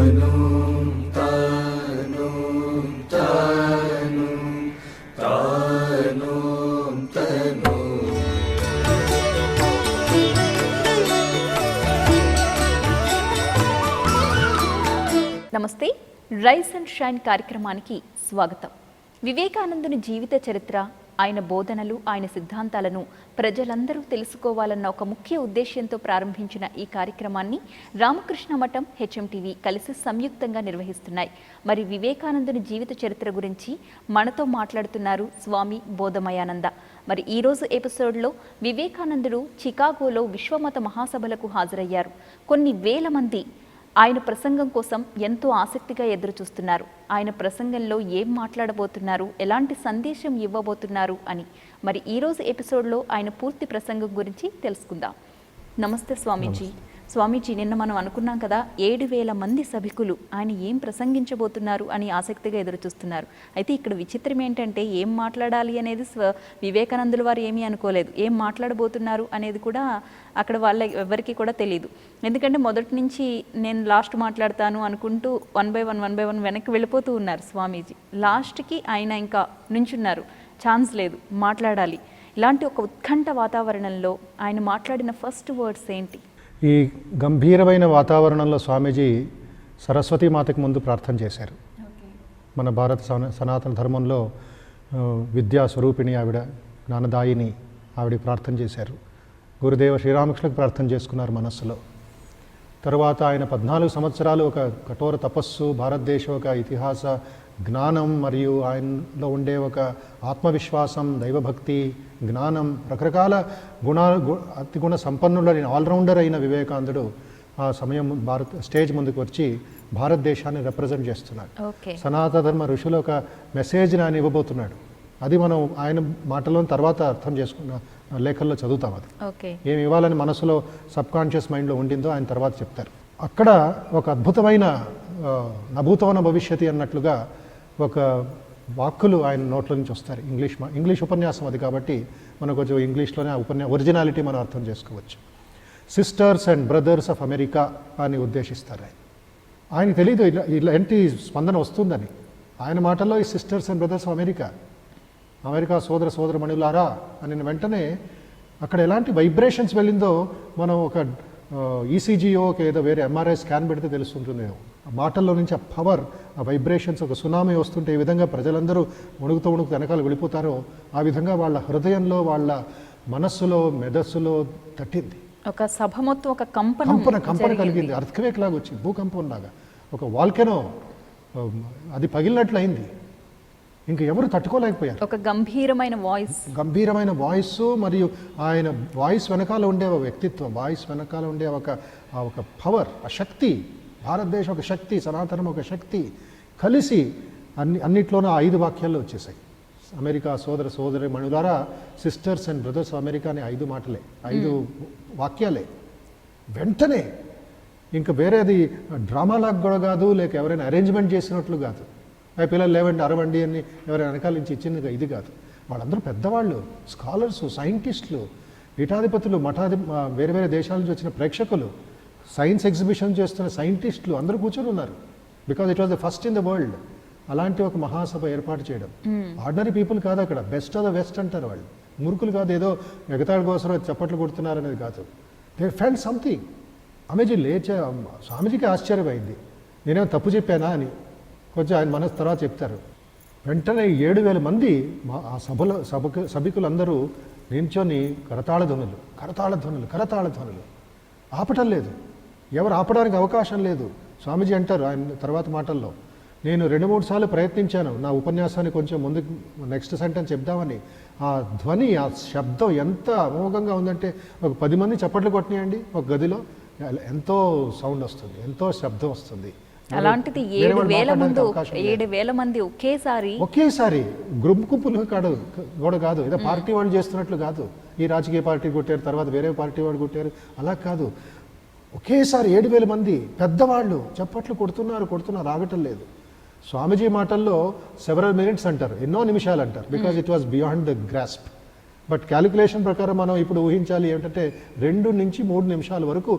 తను తను తను తను తను. నమస్తే, రైస్ అండ్ షైన్ కార్యక్రమానికి స్వాగతం. వివేకానందుని జీవిత చరిత్ర, ఆయన బోధనలు, ఆయన సిద్ధాంతాలను ప్రజలందరూ తెలుసుకోవాలన్న ఒక ముఖ్య ఉద్దేశ్యంతో ప్రారంభించిన ఈ కార్యక్రమాన్ని రామకృష్ణ మఠం, హెచ్ఎంటీవీ కలిసి సంయుక్తంగా నిర్వహిస్తున్నాయి. మరి వివేకానందుని జీవిత చరిత్ర గురించి మనతో మాట్లాడుతున్నారు స్వామి బోధమయానంద. మరి ఈరోజు ఎపిసోడ్లో వివేకానందుడు చికాగోలో విశ్వమత మహాసభలకు హాజరయ్యారు. కొన్ని వేల మంది ఆయన ప్రసంగం కోసం ఎంతో ఆసక్తిగా ఎదురుచూస్తున్నారు. ఆయన ప్రసంగంలో ఏం మాట్లాడబోతున్నారు, ఎలాంటి సందేశం ఇవ్వబోతున్నారు అని మరి ఈరోజు ఎపిసోడ్లో ఆయన పూర్తి ప్రసంగం గురించి తెలుసుకుందాం. నమస్తే స్వామీజీ. స్వామీజీ, నిన్న మనం అనుకున్నాం కదా, 7,000 మంది సభికులు ఆయన ఏం ప్రసంగించబోతున్నారు అని ఆసక్తిగా ఎదురుచూస్తున్నారు. అయితే ఇక్కడ విచిత్రం ఏంటంటే, ఏం మాట్లాడాలి అనేది వివేకానందుల వారు ఏమీ అనుకోలేదు. ఏం మాట్లాడబోతున్నారు అనేది కూడా అక్కడ ఎవరికి కూడా తెలియదు. ఎందుకంటే మొదటి నుంచి నేను లాస్ట్ మాట్లాడతాను అనుకుంటూ వన్ బై వన్ వెనక్కి వెళ్ళిపోతూ ఉన్నారు స్వామీజీ. లాస్ట్కి ఆయన ఇంకా నుంచున్నారు, ఛాన్స్ లేదు, మాట్లాడాలి. ఇలాంటి ఒక ఉత్కంఠ వాతావరణంలో ఆయన మాట్లాడిన ఫస్ట్ వర్డ్స్ ఏంటి? ఈ గంభీరమైన వాతావరణంలో స్వామీజీ సరస్వతీ మాతకి ముందు ప్రార్థన చేశారు. మన భారత సనాతన ధర్మంలో విద్యా స్వరూపిణి ఆవిడ, జ్ఞానదాయిని, ఆవిడకి ప్రార్థన చేశారు. గురుదేవ శ్రీరామకృష్ణకు ప్రార్థన చేసుకున్నారు మనస్సులో. తర్వాత ఆయన 14 సంవత్సరాలు ఒక కఠోర తపస్సు, భారతదేశం ఒక ఇతిహాస జ్ఞానం మరియు ఆయనలో ఉండే ఒక ఆత్మవిశ్వాసం, దైవభక్తి, జ్ఞానం, రకరకాల అతి గుణ సంపన్నుడైన ఆల్రౌండర్ అయిన వివేకానందుడు ఆ సమయం స్టేజ్ ముందుకు వచ్చి భారతదేశాన్ని రిప్రజెంట్ చేస్తున్నాడు. సనాతన ధర్మ ఋషులు ఒక మెసేజ్ని ఆయన ఇవ్వబోతున్నాడు. అది మనం ఆయన మాటలో తర్వాత అర్థం చేసుకున్న లేఖల్లో చదువుతాం. అది ఏమి ఇవ్వాలని మనసులో సబ్ కాన్షియస్ మైండ్లో ఉండిందో ఆయన తర్వాత చెప్తారు. అక్కడ ఒక అద్భుతమైన నభూతవన భవిష్యతి అన్నట్లుగా ఒక వాక్కులు ఆయన నోట్ల నుంచి వస్తారు. ఇంగ్లీష్ ఉపన్యాసం అది కాబట్టి మనకు కొంచెం ఇంగ్లీష్లోనే ఆ ఒరిజినాలిటీ మనం అర్థం చేసుకోవచ్చు. Sisters and brothers of America అని ఉద్దేశిస్తారు. ఆయన తెలీదు ఇలాంటి స్పందన వస్తుందని. ఆయన మాటల్లో ఈ sisters and brothers of America సోదరమణులారా అని వెంటనే అక్కడ ఎలాంటి వైబ్రేషన్స్ వెళ్ళిందో మనం ఒక ఈసీజీఓ ఏదో వేరే ఎంఆర్ఐ స్కాన్ పెడితే తెలుస్తుంటుంది. ఆ మాటల్లో నుంచి ఆ పవర్, ఆ వైబ్రేషన్స్, ఒక సునామీ వస్తుంటే ఏ విధంగా ప్రజలందరూ వణుకుతూ వెనకాల వెళ్ళిపోతారో ఆ విధంగా వాళ్ళ హృదయంలో, వాళ్ళ మనస్సులో, మెదస్సులో తట్టింది. ఒక సభ మొత్తం ఒక కంపన కలిగింది. అర్థక్వేక్ లాగా వచ్చింది, భూకంపం లాగా, ఒక వాల్కెనో అది పగిలినట్లయింది. ఇంక ఎవరు తట్టుకోలేకపోయారు. ఒక గంభీరమైన వాయిస్ మరియు ఆయన వాయిస్ వెనకాల ఉండే ఒక వ్యక్తిత్వం, వాయిస్ వెనకాల ఉండే ఒక పవర్, ఆ శక్తి, భారతదేశం ఒక శక్తి, సనాతనం ఒక శక్తి కలిసి అన్నిట్లోనూ 5 వాక్యాల్లో వచ్చేసాయి. అమెరికా సోదరి మణులారా, సిస్టర్స్ అండ్ బ్రదర్స్ అమెరికా అనే 5 మాటలే, 5 వాక్యాలే. వెంటనే ఇంకా వేరేది డ్రామాలాగా కూడా కాదు, లేక ఎవరైనా అరేంజ్మెంట్ చేసినట్లు కాదు. పిల్లలు లేవండి, అరవండి అని ఎవరైనా వెనకాల నుంచి ఇచ్చింది ఇది కాదు. వాళ్ళందరూ పెద్దవాళ్ళు, స్కాలర్సు, సైంటిస్టులు, పీఠాధిపతులు, వేరే వేరే దేశాల నుంచి వచ్చిన ప్రేక్షకులు, సైన్స్ ఎగ్జిబిషన్ చేస్తున్న సైంటిస్టులు అందరూ కూర్చొని ఉన్నారు. Because it was the first in the world అలాంటి ఒక మహాసభ ఏర్పాటు చేయడం. ఆర్డినరీ పీపుల్ కాదు, అక్కడ బెస్ట్ ఆఫ్ ద వెస్ట్ అంటారు వాళ్ళు. మురుకులు కాదు, ఏదో ఎగతాళి కోసం చప్పట్లు కొడుతున్నారు అనేది కాదు. They felt something. స్వామీజీకి ఆశ్చర్యమైంది, నేనేమో తప్పు చెప్పానా అని. కొంచెం ఆయన మనసు తర్వాత చెప్తారు. వెంటనే 7,000 మంది ఆ సభికులందరూ నిల్చొని కరతాళ ధ్వనులు ఆపటం లేదు. ఎవరు ఆపడానికి అవకాశం లేదు. స్వామీజీ అంటారు ఆయన తర్వాత మాటల్లో, నేను 2-3 సార్లు ప్రయత్నించాను నా ఉపన్యాసాన్ని కొంచెం ముందుకు నెక్స్ట్ సెంటెన్స్ చెప్దామని. ఆ ధ్వని, ఆ శబ్దం ఎంత అమోఘంగా ఉందంటే, ఒక 10 మంది చప్పట్లు కొట్టినాయండి ఒక గదిలో, ఎంతో సౌండ్ వస్తుంది, ఎంతో శబ్దం వస్తుంది. అలాంటిది 7,000 మంది ఒకేసారి గుంపులు కూడా కాదు, ఏదో పార్టీ వాళ్ళు చేస్తున్నట్లు కాదు. ఈ రాజకీయ పార్టీ కొట్టారు, తర్వాత వేరే పార్టీ వాళ్ళు కొట్టారు, అలా కాదు. ఒకేసారి 7,000 మంది పెద్దవాళ్ళు చప్పట్లు కొడుతున్నారు, ఆగటం లేదు. స్వామీజీ మాటల్లో సెవరల్ మినిట్స్ అంటారు, ఎన్నో నిమిషాలు అంటారు, because it was beyond the grasp. But calculation ప్రకారం మనం ఇప్పుడు ఊహించాలి ఏమిటంటే 2 నుంచి 3 నిమిషాల వరకు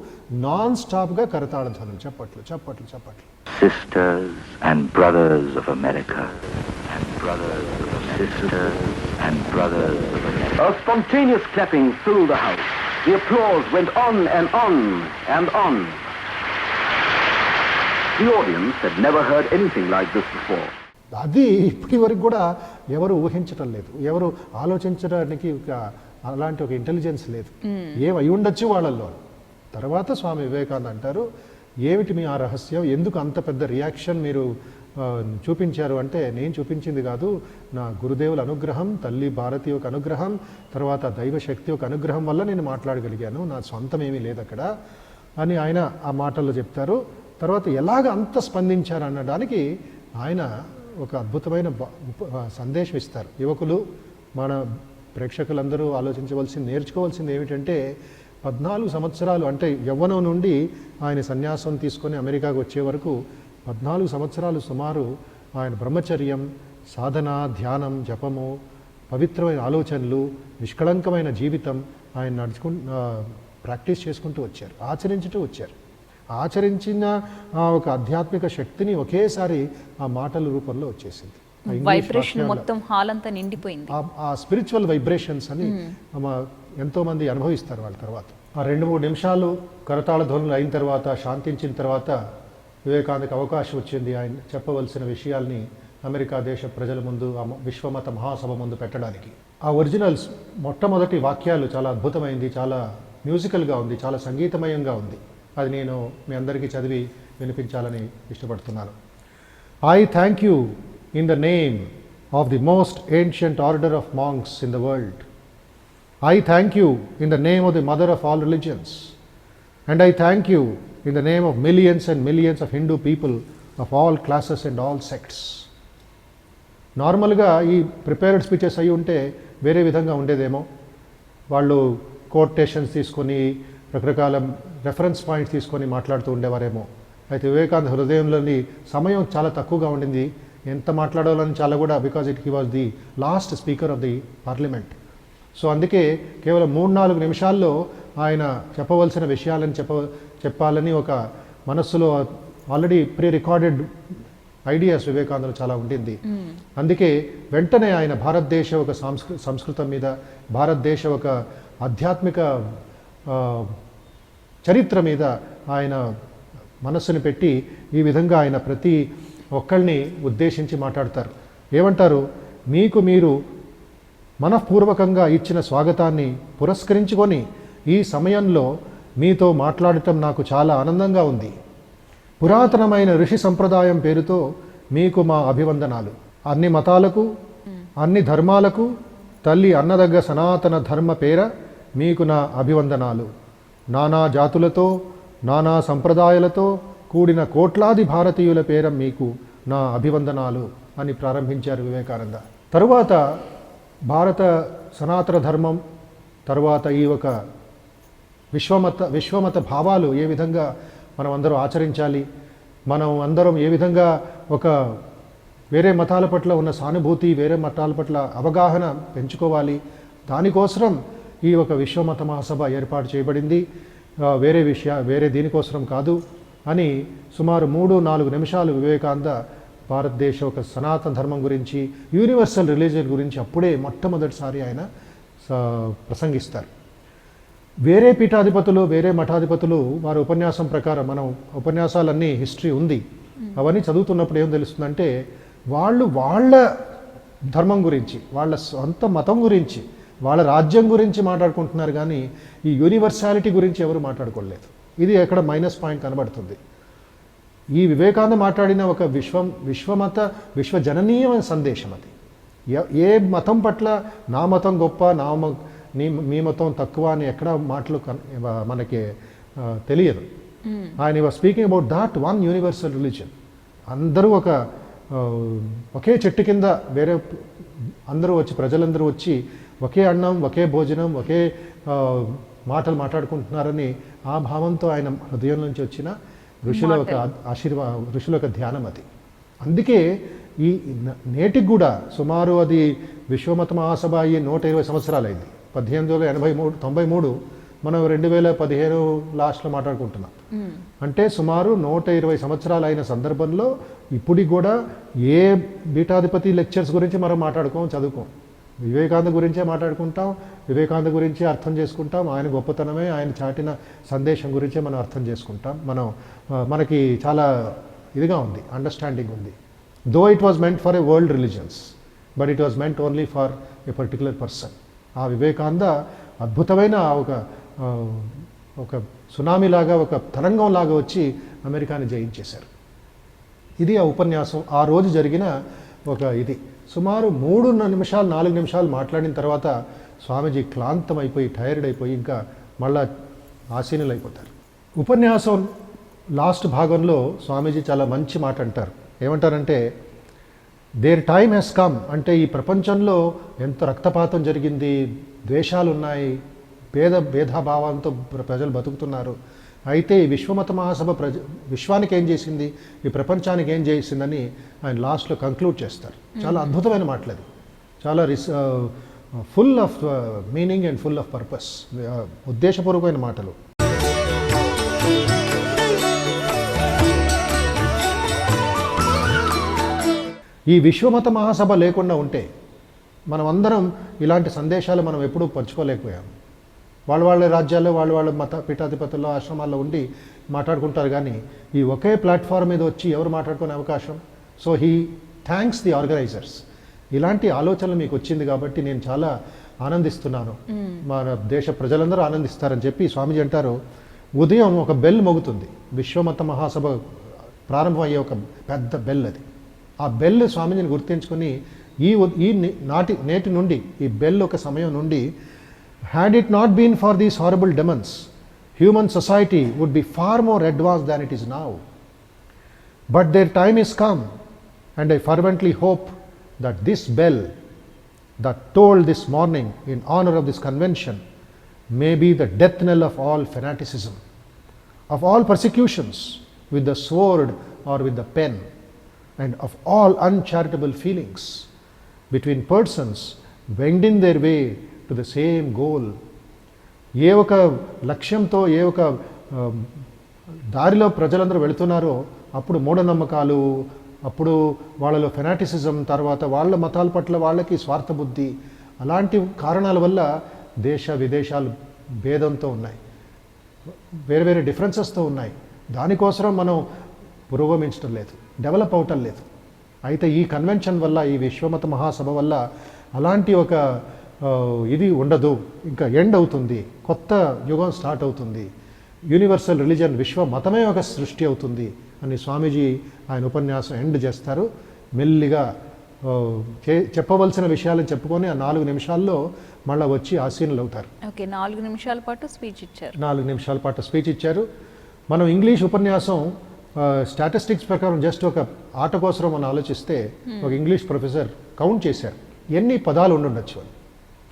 నాన్ స్టాప్గా కరతాళ ధ్వనులు, చప్పట్లు. sisters and brothers of America, and brothers of America, sisters and brothers of America. A spontaneous clapping filled the house. The applause went on and on and on. The audience had never heard anything like this before. అది ఇప్పటి వరకు కూడా ఎవరు ఊహించటం లేదు, ఎవరు ఆలోచించడానికి అలాంటి ఒక ఇంటెలిజెన్స్ లేదు. ఏమై ఉండొచ్చు వాళ్ళల్లో. తర్వాత స్వామి వివేకానంద అంటారు, ఏమిటి మీ ఆ రహస్యం, ఎందుకు అంత పెద్ద రియాక్షన్ మీరు చూపించారు అంటే, నేను చూపించింది కాదు, నా గురుదేవుల అనుగ్రహం, తల్లి భారతి యొక్క అనుగ్రహం, తర్వాత దైవశక్తి యొక్క అనుగ్రహం వల్ల నేను మాట్లాడగలిగాను, నా సొంతం ఏమీ లేదు అక్కడ అని ఆయన ఆ మాటల్లో చెప్తారు. తర్వాత ఎలాగ అంత స్పందించారు అనడానికి ఆయన ఒక అద్భుతమైన సందేశం ఇస్తారు. యువకులు, మన ప్రేక్షకులందరూ ఆలోచించవలసింది, నేర్చుకోవాల్సింది ఏమిటంటే, 14 సంవత్సరాలు అంటే యవ్వనం నుండి ఆయన సన్యాసం తీసుకొని అమెరికాకు వచ్చే వరకు 14 సంవత్సరాలు సుమారు ఆయన బ్రహ్మచర్యం, సాధన, ధ్యానం, జపము, పవిత్రమైన ఆలోచనలు, నిష్కళంకమైన జీవితం ఆయన ప్రాక్టీస్ చేసుకుంటూ వచ్చారు, ఆచరించుతూ వచ్చారు. ఆచరించిన ఒక ఆధ్యాత్మిక శక్తిని ఒకేసారి ఆ మాటల రూపంలో వచ్చేసింది. వైబ్రేషన్ మొత్తం హాల్ అంతా నిండిపోయింది. ఆ స్పిరిచువల్ వైబ్రేషన్స్ అని ఎంతో మంది అనుభవిస్తారు వాళ్ళ తర్వాత. ఆ 2-3 నిమిషాలు కరతాళ ధ్వనులు అయిన తర్వాత, శాంతించిన తర్వాత వివేకానందకి అవకాశం వచ్చింది ఆయన చెప్పవలసిన విషయాల్ని అమెరికా దేశ ప్రజల ముందు, ఆ విశ్వమత మహాసభ ముందు పెట్టడానికి. ఆ ఒరిజినల్స్ మొట్టమొదటి వాక్యాలు చాలా అద్భుతమైంది, చాలా మ్యూజికల్గా ఉంది, చాలా సంగీతమయంగా ఉంది. అది నేను మీ అందరికీ చదివి వినిపించాలని ఇష్టపడుతున్నాను. I thank you in the name of the most ancient order of monks in the world. I thank you in the name of the mother of all religions. And I thank you in the name of millions and millions of Hindu people of all classes and all sects. నార్మల్గా ఈ prepared speeches అయి ఉంటే వేరే విధంగా ఉండేదేమో. వాళ్ళు quotations తీసుకొని, రకరకాల రెఫరెన్స్ పాయింట్స్ తీసుకొని మాట్లాడుతూ ఉండేవారేమో. అయితే వివేకానంద హృదయంలోని సమయం చాలా తక్కువగా ఉండింది, ఎంత మాట్లాడాలని చాలా కూడా, because he was the last speaker of the parliament. So అందుకే కేవలం 3-4 నిమిషాల్లో ఆయన చెప్పవలసిన విషయాలని చెప్పాలని ఒక మనస్సులో ఆల్రెడీ ప్రీ రికార్డెడ్ ఐడియాస్ వివేకానందలో చాలా ఉండింది. అందుకే వెంటనే ఆయన భారతదేశ ఒక సంస్కృతం మీద, భారతదేశ ఒక ఆధ్యాత్మిక చరిత్ర మీద ఆయన మనస్సుని పెట్టి ఈ విధంగా ఆయన ప్రతి ఒక్కళ్ళని ఉద్దేశించి మాట్లాడతారు. ఏమంటారు, మీకు మీరు మనఃపూర్వకంగా ఇచ్చిన స్వాగతాన్ని పురస్కరించుకొని ఈ సమయంలో మీతో మాట్లాడటం నాకు చాలా ఆనందంగా ఉంది. పురాతనమైన ఋషి సంప్రదాయం పేరుతో మీకు మా అభివందనాలు. అన్ని మతాలకు, అన్ని ధర్మాలకు తల్లి అన్నదగ్గ సనాతన ధర్మ పేర మీకు నా అభివందనాలు. నానా జాతులతో, నానా సంప్రదాయాలతో కూడిన కోట్లాది భారతీయుల పేర మీకు నా అభివందనాలు అని ప్రారంభించారు వివేకానంద. తరువాత భారత సనాతన ధర్మం, తరువాత ఈ ఒక విశ్వమత భావాలు ఏ విధంగా మనం అందరం ఆచరించాలి, మనం అందరం ఏ విధంగా ఒక వేరే మతాల పట్ల ఉన్న సానుభూతి, వేరే మతాల పట్ల అవగాహన పెంచుకోవాలి, దానికోసం ఈ ఒక విశ్వమత మహాసభ ఏర్పాటు చేయబడింది, వేరే దీనికోసం కాదు అని సుమారు 3-4 నిమిషాలు వివేకానంద భారతదేశ ఒక సనాతన ధర్మం గురించి, యూనివర్సల్ రిలీజియన్ గురించి అప్పుడే మొట్టమొదటిసారి ఆయన ప్రసంగిస్తారు. వేరే పీఠాధిపతులు, వేరే మఠాధిపతులు వారి ఉపన్యాసం ప్రకారం, మనం ఉపన్యాసాలన్నీ హిస్టరీ ఉంది, అవన్నీ చదువుతున్నప్పుడు ఏం తెలుస్తుందంటే, వాళ్ళ ధర్మం గురించి, వాళ్ళ సొంత మతం గురించి, వాళ్ళ రాజ్యం గురించి మాట్లాడుకుంటున్నారు, కానీ ఈ యూనివర్సాలిటీ గురించి ఎవరు మాట్లాడుకోలేదు. ఇది ఎక్కడ మైనస్ పాయింట్ కనబడుతుంది. ఈ వివేకానంద మాట్లాడిన ఒక విశ్వజననీయమైన సందేశం అది. ఏ మతం పట్ల నా మతం గొప్ప, మీ మతం తక్కువ అని ఎక్కడ మాటలు మనకి తెలియదు. ఆయన was speaking about that one universal religion. అందరూ ఒకే చెట్టు కింద, వేరే అందరూ వచ్చి, ప్రజలందరూ వచ్చి ఒకే అన్నం, ఒకే భోజనం, ఒకే మాటలు మాట్లాడుకుంటున్నారని ఆ భావంతో ఆయన హృదయం నుంచి వచ్చిన ఋషుల ఒక ఋషుల ఒక ధ్యానం అది. అందుకే ఈ నేటికి కూడా సుమారు అది విశ్వమత మహాసభ అయ్యి 120 సంవత్సరాలు అయింది. 1893 మనం 2015 లాస్ట్లో మాట్లాడుకుంటున్నాం. అంటే సుమారు 120 సంవత్సరాలు అయిన సందర్భంలో ఇప్పటికి కూడా ఏ పీఠాధిపతి లెక్చర్స్ గురించి మనం మాట్లాడుకోం, చదువుకోం. వివేకానంద గురించే మాట్లాడుకుంటాం, వివేకానంద గురించే అర్థం చేసుకుంటాం, ఆయన గొప్పతనమే, ఆయన చాటిన సందేశం గురించే మనం అర్థం చేసుకుంటాం. మనకి చాలా ఇదిగా ఉంది, అండర్స్టాండింగ్ ఉంది. Though it was meant for a world religions, but it was meant only for a particular person. ఆ వివేకానంద అద్భుతమైన ఒక సునామీ లాగా, ఒక తరంగం లాగా వచ్చి అమెరికాని జయించేశారు. ఇది ఆ ఉపన్యాసం ఆ రోజు జరిగిన ఒక ఇది. సుమారు 3 నిమిషాలు 4 నిమిషాలు మాట్లాడిన తర్వాత స్వామీజీ క్లాంతం అయిపోయి, టైర్డ్ అయిపోయి ఇంకా మళ్ళా ఆసీనులు అయిపోతారు. ఉపన్యాసం లాస్ట్ భాగంలో స్వామీజీ చాలా మంచి మాట అంటారు. ఏమంటారంటే, దేర్ టైమ్ హెస్ కమ్, అంటే ఈ ప్రపంచంలో ఎంత రక్తపాతం జరిగింది, ద్వేషాలు ఉన్నాయి, భేదాభావాలతో ప్రజలు బతుకుతున్నారు. అయితే ఈ విశ్వమత మహాసభ విశ్వానికి ఏం చేసింది, ఈ ప్రపంచానికి ఏం చేసిందని ఆయన లాస్ట్లో కంక్లూడ్ చేస్తారు. చాలా అద్భుతమైన మాటలు అది, చాలా full of meaning and full of purpose, ఉద్దేశపూర్వకమైన మాటలు. ఈ విశ్వమత మహాసభ లేకుండా ఉంటే మనమందరం ఇలాంటి సందేశాలు మనం ఎప్పుడూ పంచుకోలేకపోయాం. వాళ్ళ రాజ్యాల్లో వాళ్ళ మత పీఠాధిపతుల్లో ఆశ్రమాల్లో ఉండి మాట్లాడుకుంటారు, కానీ ఈ ఒకే ప్లాట్ఫామ్ మీద వచ్చి ఎవరు మాట్లాడుకునే అవకాశం. So he thanks the organisers. ఇలాంటి ఆలోచనలు మీకు వచ్చింది కాబట్టి నేను చాలా ఆనందిస్తున్నాను, మన దేశ ప్రజలందరూ ఆనందిస్తారని చెప్పి స్వామీజీ అంటారు. ఉదయం ఒక బెల్ మోగుతుంది, విశ్వమత మహాసభ ప్రారంభం అయ్యే ఒక పెద్ద బెల్ అది. ఆ బెల్ స్వామీజీని గుర్తించుకొని నేటి నుండి ఈ బెల్ ఒక సమయం నుండి, had it not been for these horrible demons, human society would be far more advanced than it is now. But their time is come, and I fervently hope that this bell that tolled this morning in honor of this convention may be the death knell of all fanaticism, of all persecutions with the sword or with the pen, and of all uncharitable feelings between persons wending their way to the same goal. ఏ ఒక లక్ష్యంతో, ఏ ఒక దారిలో ప్రజలందరూ వెళుతున్నారో అప్పుడు మూఢనమ్మకాలు, అప్పుడు వాళ్ళలో ఫెనాటిసిజం, తర్వాత వాళ్ళ మతాల పట్ల వాళ్ళకి స్వార్థబుద్ధి, అలాంటి కారణాల వల్ల దేశ విదేశాలు భేదంతో ఉన్నాయి, వేరే వేరే డిఫరెన్సెస్తో ఉన్నాయి. దానికోసం మనం పురోగమించడం లేదు, డెవలప్ అవటం లేదు. అయితే ఈ కన్వెన్షన్ వల్ల, ఈ విశ్వమత మహాసభ వల్ల అలాంటి ఒక ఇది ఉండదు, ఇంకా ఎండ్ అవుతుంది, కొత్త యుగం స్టార్ట్ అవుతుంది, యూనివర్సల్ రిలీజన్ విశ్వ మతమే ఒక సృష్టి అవుతుంది అని స్వామీజీ ఆయన ఉపన్యాసం ఎండ్ చేస్తారు. మెల్లిగా చెప్పవలసిన విషయాలను చెప్పుకొని ఆ 4 నిమిషాల్లో మళ్ళీ వచ్చి ఆసీనులు అవుతారు. ఓకే, 4 నిమిషాల పాటు స్పీచ్ ఇచ్చారు. 4 నిమిషాల పాటు స్పీచ్ ఇచ్చారు. మనం ఇంగ్లీష్ ఉపన్యాసం స్టాటిస్టిక్స్ ప్రకారం జస్ట్ ఒక ఆట కోసం మనం ఆలోచిస్తే ఒక ఇంగ్లీష్ ప్రొఫెసర్ కౌంట్ చేశారు ఎన్ని పదాలు ఉండుండొచ్చు అని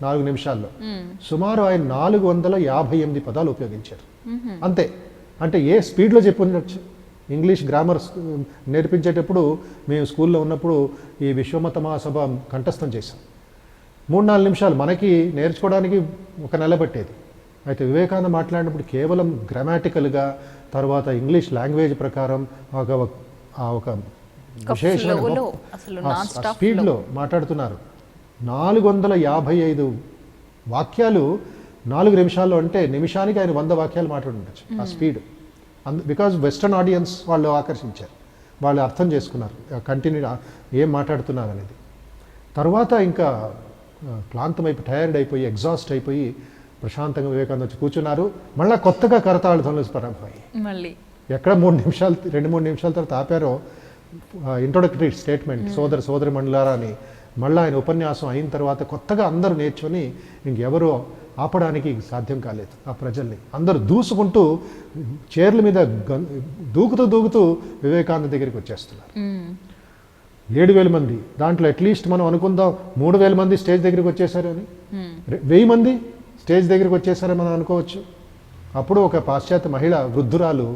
4 నిమిషాల్లో. సుమారు ఆయన 458 పదాలు ఉపయోగించారు అంతే. అంటే ఏ స్పీడ్లో చెప్పుండొచ్చు. ఇంగ్లీష్ గ్రామర్ నేర్పించేటప్పుడు మేము స్కూల్లో ఉన్నప్పుడు ఈ విశ్వమత మహాసభ కంఠస్థం చేశాం. 3-4 నిమిషాలు మనకి నేర్చుకోవడానికి 1 నెల పట్టేది. అయితే వివేకానంద మాట్లాడినప్పుడు కేవలం గ్రామాటికల్గా, తర్వాత ఇంగ్లీష్ లాంగ్వేజ్ ప్రకారం ఒక విశేషమైన స్పీడ్లో మాట్లాడుతున్నారు. 455 వాక్యాలు 4 నిమిషాల్లో, అంటే నిమిషానికి ఆయన 100 వాక్యాలు మాట్లాడుండొచ్చు ఆ స్పీడ్. బికాజ్ వెస్టర్న్ ఆడియన్స్ వాళ్ళు ఆకర్షించారు, వాళ్ళు అర్థం చేసుకున్నారు కంటిన్యూ ఏం మాట్లాడుతున్నారు అనేది. తర్వాత ఇంకా క్లాంతమైపోయి, టైర్డ్ అయిపోయి, ఎగ్జాస్ట్ అయిపోయి ప్రశాంతంగా వివేకానంద వచ్చి కూర్చున్నారు. మళ్ళీ కొత్తగా కరతాళధ్వనులు ప్రారంభమయ్యాయి. మళ్ళీ ఎక్కడ 2-3 నిమిషాల తర్వాత ఆపారో ఇంట్రొడక్టరీ స్టేట్మెంట్, సోదరి మండలారా అని మళ్ళీ ఆయన ఉపన్యాసం అయిన తర్వాత కొత్తగా అందరూ నేర్చుకొని ఇంకెవరో ఆపడానికి సాధ్యం కాలేదు. ఆ ప్రజల్ని అందరూ దూసుకుంటూ చైర్ల మీద దూకుతూ వివేకానంద దగ్గరికి వచ్చేస్తున్నారు. 7,000 మంది, దాంట్లో అట్లీస్ట్ మనం అనుకుందాం 3,000 మంది స్టేజ్ దగ్గరికి వచ్చేసారు అని, 1000 మంది స్టేజ్ దగ్గరికి వచ్చేసారని మనం అనుకోవచ్చు. అప్పుడు ఒక పాశ్చాత్య మహిళ వృద్ధురాలు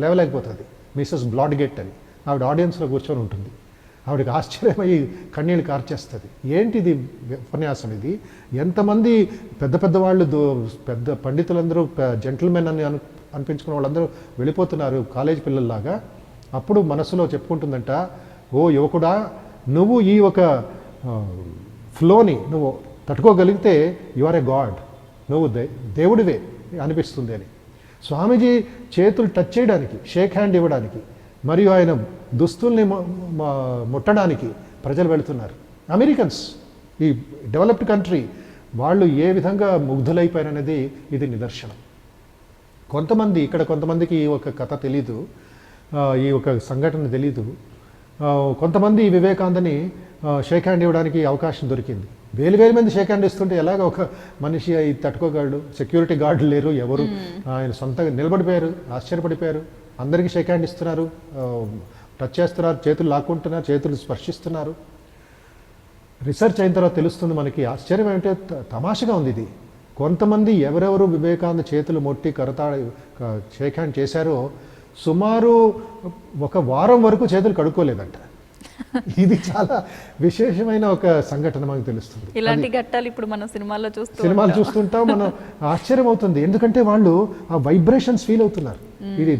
లేవలేకపోతుంది, మిసెస్ బ్లాడ్గెట్ అని, ఆవిడ ఆడియన్స్లో కూర్చొని ఉంటుంది. ఆవిడకి ఆశ్చర్యమయ్యి కన్నీళ్ళు కార్చేస్తుంది. ఏంటిది ఉపన్యాసం ఇది, ఎంతమంది పెద్ద పెద్ద వాళ్ళు పెద్ద పండితులందరూ జెంటిల్మెన్ అని అనిపించుకున్న వాళ్ళందరూ వెళ్ళిపోతున్నారు కాలేజీ పిల్లల్లాగా. అప్పుడు మనసులో చెప్పుకుంటుందంట, ఓ యువకుడా, నువ్వు ఈ ఒక ఫ్లోని నువ్వు తట్టుకోగలిగితే యు ఆర్ ఏ గాడ్, నువ్వు దేవుడివే అనిపిస్తుంది అని. స్వామీజీ చేతులు టచ్ చేయడానికి, షేక్ హ్యాండ్ ఇవ్వడానికి మరియు ఆయన దుస్తుల్ని ముట్టడానికి ప్రజలు వెళుతున్నారు. అమెరికన్స్, ఈ డెవలప్డ్ కంట్రీ, వాళ్ళు ఏ విధంగా ముగ్ధులైపోయారనేది ఇది నిదర్శనం. కొంతమందికి ఈ ఒక కథ తెలీదు, ఈ ఒక సంఘటన తెలీదు. కొంతమంది వివేకానందని షేక్ హ్యాండ్ ఇవ్వడానికి అవకాశం దొరికింది. వేలు మంది షేక్ హ్యాండ్ ఇస్తుంటే ఎలాగ ఒక మనిషి తట్టుకోగలడు? సెక్యూరిటీ గార్డులు లేరు, ఎవరు, ఆయన సొంతంగా నిలబడిపోయారు, ఆశ్చర్యపడిపోయారు. అందరికీ షేక్ హ్యాండ్ ఇస్తున్నారు, టచ్ చేస్తున్నారు, చేతులు లాక్కుంటున్నారు, చేతులు స్పర్శిస్తున్నారు. రీసెర్చ్ అయిన తర్వాత తెలుస్తుంది మనకి. ఆశ్చర్యం ఏమంటే తమాషగా ఉంది ఇది. కొంతమంది ఎవరెవరు వివేకానంద చేతులు మొట్టి షేక్ హ్యాండ్ చేశారో సుమారు 1 వారం వరకు చేతులు కడుక్కోలేదంట. ఇది చాలా విశేషమైన ఒక సంఘటన మనకు తెలుస్తుంది. ఇలాంటి ఘట్టాలు ఇప్పుడు మనం సినిమాలు చూస్తుంటాం. మనం ఆశ్చర్యం అవుతుంది, ఎందుకంటే వాళ్ళు ఆ వైబ్రేషన్స్ ఫీల్ అవుతున్నారు. ఇది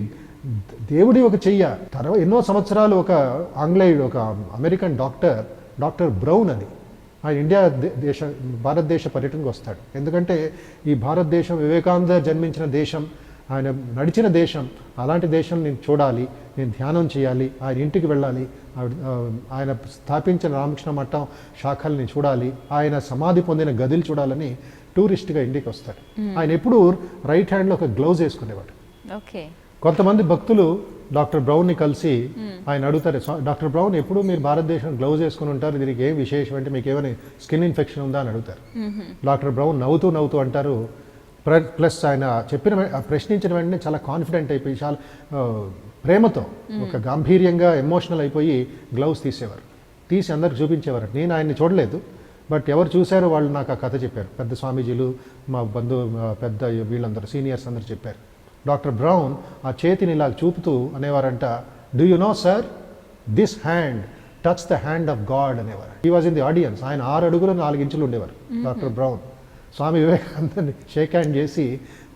దేవుడి ఒక చెయ్య. తర్వాత ఎన్నో సంవత్సరాలు ఒక ఆంగ్లేయుడు, ఒక అమెరికన్ డాక్టర్ బ్రౌన్ అని, ఆయన భారతదేశ పర్యటనకు వస్తాడు. ఎందుకంటే ఈ భారతదేశం వివేకానంద జన్మించిన దేశం, ఆయన నడిచిన దేశం, అలాంటి దేశం నేను చూడాలి, నేను ధ్యానం చేయాలి, ఆయన ఇంటికి వెళ్ళాలి, ఆయన స్థాపించిన రామకృష్ణ మఠం శాఖల్ని చూడాలి, ఆయన సమాధి పొందిన గదిలు చూడాలని టూరిస్ట్గా ఇంటికి వస్తాడు. ఆయన ఎప్పుడు రైట్ హ్యాండ్లో ఒక గ్లౌజ్ వేసుకునేవాడు. ఓకే. కొంతమంది భక్తులు డాక్టర్ బ్రౌన్ని కలిసి ఆయన అడుగుతారు, డాక్టర్ బ్రౌన్, ఎప్పుడు మీరు భారతదేశం గ్లౌజ్ వేసుకుని ఉంటారు, దీనికి ఏం విశేషం అంటే మీకు ఏమైనా స్కిన్ ఇన్ఫెక్షన్ ఉందా అని అడుగుతారు. డాక్టర్ బ్రౌన్ నవ్వుతూ అంటారు. ప్లస్ ఆయన ప్రశ్నించిన వెంటనే చాలా కాన్ఫిడెంట్ అయిపోయి, చాలా ప్రేమతో, ఒక గాంభీర్యంగా ఎమోషనల్ అయిపోయి గ్లౌస్ తీసి అందరికి చూపించేవారు. నేను ఆయన్ని చూడలేదు, బట్ ఎవరు చూశారో వాళ్ళు నాకు ఆ కథ చెప్పారు. పెద్ద స్వామీజీలు, మా పెద్ద వీళ్ళందరూ సీనియర్స్ అందరూ చెప్పారు. డాక్టర్ బ్రౌన్ ఆ చేతిని ఇలా చూపుతూ అనేవారంట, do you know sir, this hand touch the hand of God అనేవారు. He was in the audience. ఆయన 6 అడుగులు 4 ఇంచులు ఉండేవారు డాక్టర్ బ్రౌన్. స్వామి వివేకానందని షేక్ హ్యాండ్ చేసి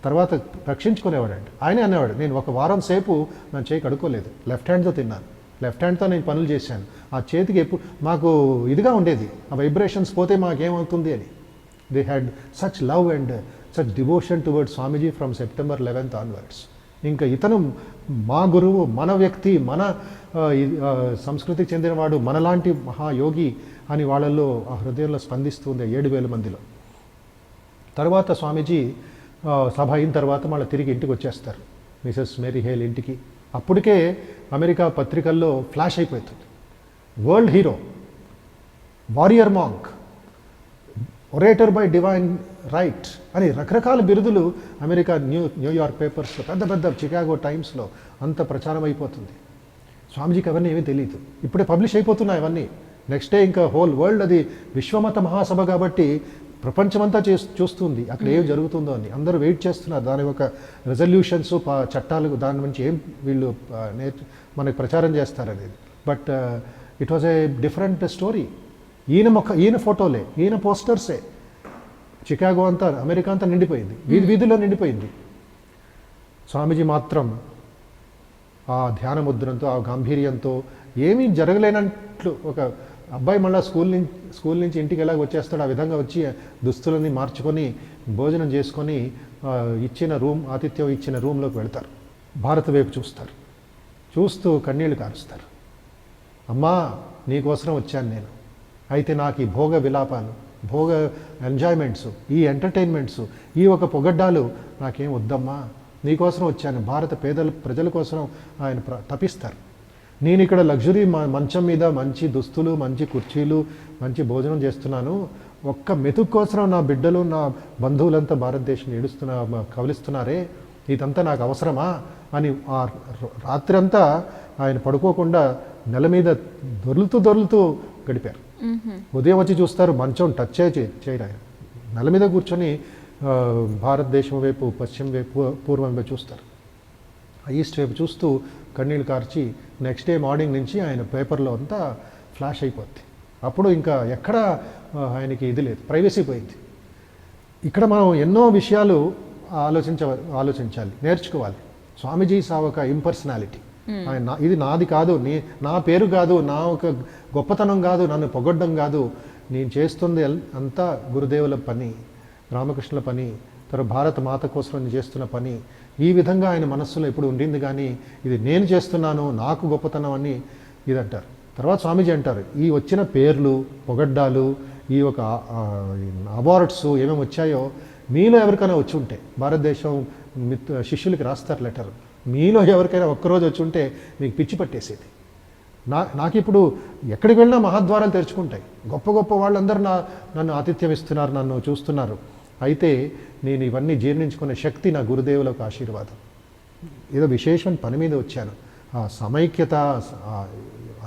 తర్వాత రక్షించుకునేవాడండి. ఆయనే అనేవాడు, నేను 1 వారం సేపు నా చేయి కడుక్కోలేదు, లెఫ్ట్ హ్యాండ్తో తిన్నాను, లెఫ్ట్ హ్యాండ్తో నేను పనులు చేశాను. ఆ చేతికి ఎప్పుడు మాకు ఇదిగా ఉండేది, ఆ వైబ్రేషన్స్ పోతే మాకేమవుతుంది అని. They had such love and such devotion towards Swamiji from September 11th onwards. ఇంకా ఇతను మా గురువు, మన వ్యక్తి, మన సంస్కృతికి చెందినవాడు, మనలాంటి మహాయోగి అని వాళ్ళల్లో ఆ హృదయంలో స్పందిస్తుంది 7,000 మందిలో. తర్వాత స్వామీజీ సభ అయిన తర్వాత మళ్ళీ తిరిగి ఇంటికి వచ్చేస్తారు, మిసెస్ మేరీ హేల్ ఇంటికి. అప్పటికే అమెరికా పత్రికల్లో ఫ్లాష్ అయిపోతుంది, world hero, warrior monk, orator by divine right అని రకరకాల బిరుదులు అమెరికా న్యూయార్క్ పేపర్స్లో, పెద్ద చికాగో టైమ్స్లో అంత ప్రచారం అయిపోతుంది. స్వామీజీకి అవన్నీ ఏమీ తెలియదు, ఇప్పుడే పబ్లిష్ అయిపోతున్నాయి అవన్నీ. నెక్స్ట్ డే ఇంకా హోల్ వరల్డ్, అది విశ్వమత మహాసభ కాబట్టి ప్రపంచమంతా చూస్తుంది అక్కడ ఏం జరుగుతుందో అని. అందరూ వెయిట్ చేస్తున్నారు, దాని ఒక రెజల్యూషన్స్, చట్టాలు, దాని నుంచి ఏం వీళ్ళు మనకు ప్రచారం చేస్తారనేది. But it was a different story. ఈయన ఫోటోలే, ఈయన పోస్టర్సే చికాగో అంతా, అమెరికా అంతా నిండిపోయింది, వీధిలో నిండిపోయింది. స్వామీజీ మాత్రం ఆ ధ్యాన ముద్రంతో, ఆ గాంభీర్యంతో, ఏమీ జరగలేనట్లు, ఒక అబ్బాయి మళ్ళీ స్కూల్ నుంచి ఇంటికి ఎలాగ వచ్చేస్తాడు ఆ విధంగా వచ్చి దుస్తులని మార్చుకొని భోజనం చేసుకొని ఆతిథ్యం ఇచ్చిన రూమ్లోకి వెళ్తారు. భారత వైపు చూస్తారు, చూస్తూ కన్నీళ్లు కారుస్తారు. అమ్మా, నీకోసం వచ్చాను నేను, అయితే నాకు ఈ భోగ విలాపాలు, భోగ ఎంజాయ్మెంట్స్, ఈ ఎంటర్టైన్మెంట్స్, ఈ ఒక పొగడ్డాలు నాకేం వద్దమ్మా, నీకోసం వచ్చాను. భారత ప్రజల కోసం ఆయన తపిస్తారు. నేను ఇక్కడ లగ్జరీ మంచం మీద మంచి దుస్తులు, మంచి కుర్చీలు, మంచి భోజనం చేస్తున్నాను, ఒక్క మెతుకు కోసం నా బిడ్డలు, నా బంధువులంతా భారతదేశం కవలిస్తున్నారే, ఇదంతా నాకు అవసరమా అని ఆ రాత్రి అంతా ఆయన పడుకోకుండా నెల మీద దొర్లుతూ గడిపారు. ఉదయం వచ్చి చూస్తారు, మంచం టచ్ చేయరు. ఆయన నెల మీద కూర్చొని భారతదేశం వైపు, పశ్చిమ వైపు, పూర్వం వైపు చూస్తారు. ఈస్ట్ వైపు చూస్తూ కన్నీళ్ళు కార్చి నెక్స్ట్ డే మార్నింగ్ నుంచి ఆయన పేపర్లో అంతా ఫ్లాష్ అయిపోద్ది. అప్పుడు ఇంకా ఎక్కడ ఆయనకి ఇది లేదు, ప్రైవసీ పోయింది. ఇక్కడ మనం ఎన్నో విషయాలు ఆలోచించాలి, నేర్చుకోవాలి. స్వామీజీ ఒక ఇంపర్సనాలిటీ. ఆయన ఇది నాది కాదు, నా పేరు కాదు, నా ఒక గొప్పతనం కాదు, నన్ను పొగడ్డం కాదు, నేను చేస్తుంది అంతా గురుదేవుల పని, రామకృష్ణుల పని, తర్వాత భారత మాత కోసం నేను చేస్తున్న పని. ఈ విధంగా ఆయన మనస్సులో ఎప్పుడు ఉండింది. కానీ ఇది నేను చేస్తున్నాను, నాకు గొప్పతనం అని ఇది అంటారు. తర్వాత స్వామీజీ అంటారు, ఈ వచ్చిన పేర్లు, పొగడ్డాలు, ఈ ఒక అవార్డ్స్ ఏమేమి వచ్చాయో మీలో ఎవరికైనా వచ్చి ఉంటే, భారతదేశం శిష్యులకి రాస్తారు లెటర్, మీలో ఎవరికైనా ఒక్కరోజు వచ్చి ఉంటే మీకు పిచ్చి పట్టేసేది. నాకు ఇప్పుడు ఎక్కడికి వెళ్ళినా మహాద్వారాలు తెరుచుకుంటాయి. గొప్ప గొప్ప వాళ్ళందరూ నన్ను ఆతిథ్యం ఇస్తున్నారు, నన్ను చూస్తున్నారు. అయితే నేను ఇవన్నీ జీర్ణించుకునే శక్తి నా గురుదేవుల ఒక ఆశీర్వాదం. ఏదో విశేషమైన పని మీద వచ్చాను. ఆ సమైక్యత,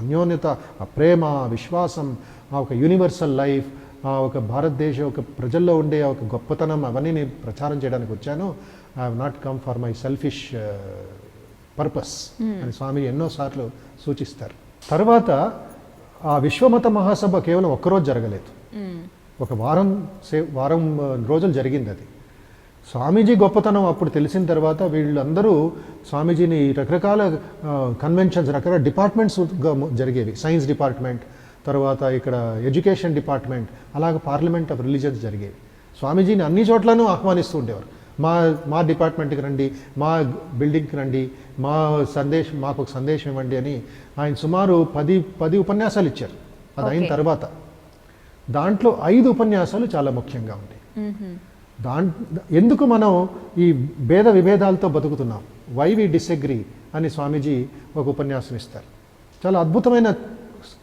అన్యోన్యత, ఆ ప్రేమ, విశ్వాసం, ఆ ఒక యూనివర్సల్ లైఫ్, ఆ ఒక భారతదేశం ఒక ప్రజల్లో ఉండే ఒక గొప్పతనం, అవన్నీ నేను ప్రచారం చేయడానికి వచ్చాను. I have not come for my selfish purpose అని స్వామి ఎన్నోసార్లు సూచిస్తారు. తర్వాత ఆ విశ్వమత మహాసభ కేవలం ఒక్కరోజు జరగలేదు, ఒక వారం రోజులు జరిగింది అది. స్వామీజీ గొప్పతనం అప్పుడు తెలిసిన తర్వాత వీళ్ళందరూ స్వామీజీని రకరకాల కన్వెన్షన్స్, రకరకాల డిపార్ట్మెంట్స్గా జరిగేవి. సైన్స్ డిపార్ట్మెంట్, తర్వాత ఇక్కడ ఎడ్యుకేషన్ డిపార్ట్మెంట్, అలాగే పార్లమెంట్ ఆఫ్ రిలీజియన్స్ జరిగేవి. స్వామీజీని అన్ని చోట్లను ఆహ్వానిస్తూ ఉండేవారు. మా డిపార్ట్మెంట్కి రండి, మా బిల్డింగ్కి రండి, మాకు ఒక సందేశం ఇవ్వండి అని ఆయన సుమారు 10 ఉపన్యాసాలు ఇచ్చారు. అది అయిన తర్వాత దాంట్లో 5 ఉపన్యాసాలు చాలా ముఖ్యంగా ఉంటాయి. ఎందుకు మనం ఈ భేద విభేదాలతో బతుకుతున్నాం, వై వి డిసగ్రీ అని స్వామీజీ ఒక ఉపన్యాసం ఇస్తారు. చాలా అద్భుతమైన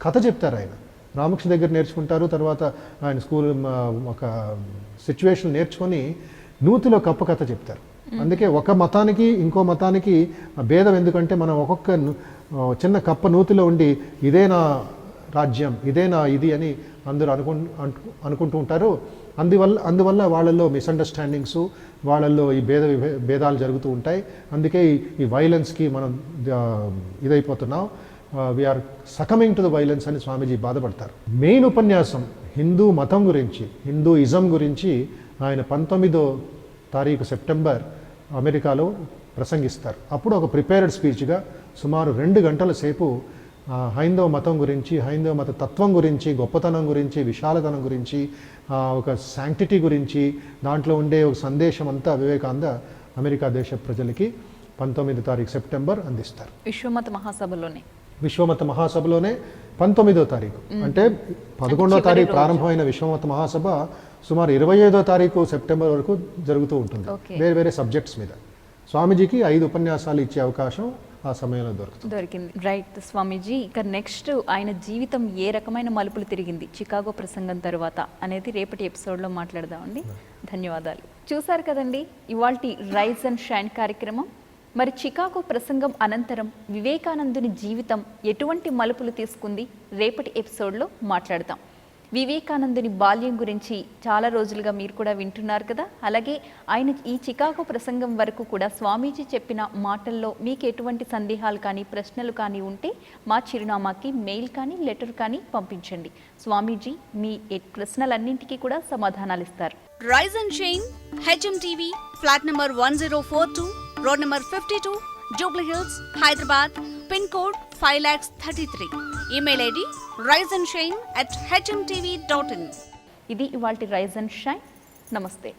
కథ చెప్తారు ఆయన. రామకృష్ణ దగ్గర నేర్చుకుంటారు, తర్వాత ఆయన స్కూల్ ఒక సిచ్యువేషన్ నేర్చుకొని నూతిలో కప్ప కథ చెప్తారు. అందుకే ఒక మతానికి ఇంకో మతానికి భేదం ఎందుకంటే మనం ఒక్కొక్క చిన్న కప్ప నూతిలో ఉండి ఇదే నా రాజ్యం, ఇదే నా ఇది అని అందరూ అనుకుంటూ ఉంటారు. అందువల్ల వాళ్ళల్లో మిస్అండర్స్టాండింగ్స్, వాళ్ళల్లో ఈ భేదాలు జరుగుతూ ఉంటాయి. అందుకే ఈ వైలెన్స్కి మనం ఇదైపోతున్నాం, వీఆర్ సకమింగ్ టు ద వైలెన్స్ అని స్వామీజీ బాధపడతారు. మెయిన్ ఉపన్యాసం హిందూ మతం గురించి, హిందూయిజం గురించి ఆయన 19వ తారీఖు సెప్టెంబర్ అమెరికాలో ప్రసంగిస్తారు. అప్పుడు ఒక ప్రిపేర్డ్ స్పీచ్గా సుమారు 2 గంటల సేపు హైందవ మతం గురించి, హైందవ మత తత్వం గురించి, గొప్పతనం గురించి, విశాలతనం గురించి, ఒక శాంక్టిటీ గురించి, దాంట్లో ఉండే ఒక సందేశం అంతా వివేకానంద అమెరికా దేశ ప్రజలకి 19వ తారీఖు సెప్టెంబర్ అందిస్తారు. విశ్వమత మహాసభలోనే 19వ తారీఖు అంటే 11వ తారీఖు ప్రారంభమైన విశ్వమత మహాసభ సుమారు 25వ తారీఖు సెప్టెంబర్ వరకు జరుగుతూ ఉంటుంది. వేరే సబ్జెక్ట్స్ మీద స్వామీజీకి 5 ఉపన్యాసాలు ఇచ్చే అవకాశం ఆ సమయంలో దొరికింది. రైట్ స్వామీజీ, ఇక నెక్స్ట్ ఆయన జీవితం ఏ రకమైన మలుపులు తిరిగింది చికాగో ప్రసంగం తర్వాత అనేది రేపటి ఎపిసోడ్లో మాట్లాడదామండి. ధన్యవాదాలు. చూసారు కదండి ఇవాల్టి రైజ్ అండ్ షైన్ కార్యక్రమం. మరి చికాగో ప్రసంగం అనంతరం వివేకానందుని జీవితం ఎటువంటి మలుపులు తీసుకుంది రేపటి ఎపిసోడ్లో మాట్లాడదాం. వివేకానందుని బాల్యం గురించి చాలా రోజులుగా మీరు కూడా వింటున్నారు కదా. అలాగే ఆయన ఈ చికాగో ప్రసంగం వరకు కూడా స్వామీజీ చెప్పిన మాటల్లో మీకు ఎటువంటి సందేహాలు కానీ ప్రశ్నలు కానీ ఉంటే మా చిరునామాకి మెయిల్ కానీ లెటర్ కానీ పంపించండి. స్వామీజీ మీ ప్రశ్నలన్నింటికీ కూడా సమాధానాలు ఇస్తారు. Rise and shine HMTV flat number 1042 road number 52 Jubilee Hills Hyderabad pin code 5,33,000. Email ID riseandshine@hmtv.in. ఇది ఇవాల్టి రైజ్ అండ్ షైన్. నమస్తే.